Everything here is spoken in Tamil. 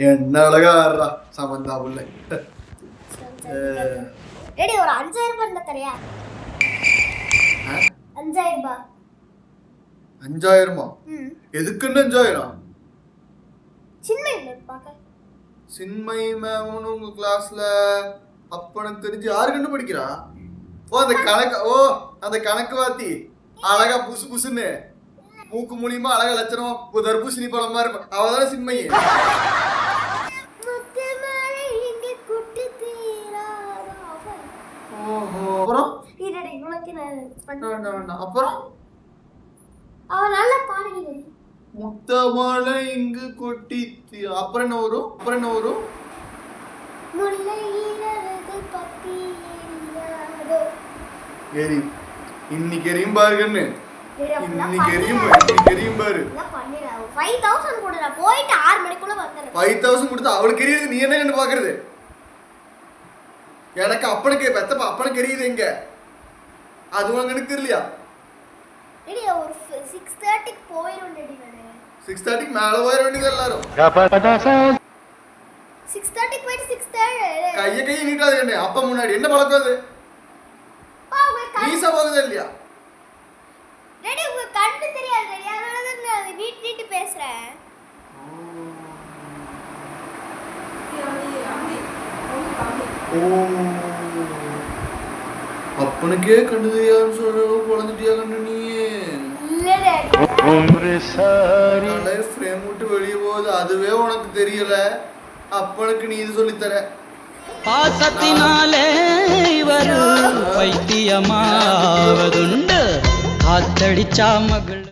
என்ன அழகா ஆடுறா சமந்தா புள்ள. ஒரு 5000 ரூபாய் இருந்தா தரையா? 5000 ரூபாய். 5000மா? எதுக்குன்னு 5000? சின்மை மேம்னு உங்க கிளாஸ்ல அப்பனுக்கு தெரிஞ்சு யாரு கண்டு படிக்கிறா? அந்த கணக்கு வாத்தி அழகா புசு புசுன்னு மூக்கு மூலியமா அழகா லட்சணம் தர்பூசணி பழமா இருக்கும். அவதான சின்மையே. அப்புறம் முத்தமழை இங்கு கொட்டி அப்புறம் என்ன வரும்? இன்னைக்கு எரியும் பாருங்கன்னு. இன்னைக்கு எரியும் பாரு. 5000 கொடுடா, போயிட்டு 6 மணிக்குள்ள வந்துறேன். 5000 கொடுத்தா அவளுக்கு எரியுது, நீ என்ன கண்டு பாக்குறது? எனக்கு அப்பனுக்கு எரியுது எங்க? அது உங்களுக்கு தெரியலையா? டேடி ஒரு 6:30 க்கு போயிரோம் டேடி நானே. 6:30 க்கு மேல போயிர வேண்டியது எல்லாரும். 6:30 க்கு போயிட்டு 6:30 கையை நீட்டாது என்ன? அப்ப முன்னாடி என்ன பழக்கம் அது? நீசா போகுது இல்லையா? டேடி உங்க கண்ணு தெரியாது டேடி, அதனால தான் நான் நீட் பேசுறேன். அப்பனுக்கே கண்டு தெரியாதுன்னு சொல்ற குழந்தைட்டியா கண்டு நீ? ஃப்ரேம் விட்டு வெளியே போகுது, அதுவே உனக்கு தெரியல. அப்பனுக்கு நீ இது சொல்லித்தர. பாசத்தினாலே இவர் பைத்தியமாவதுண்டு, காத்தடிச்சா மகள்.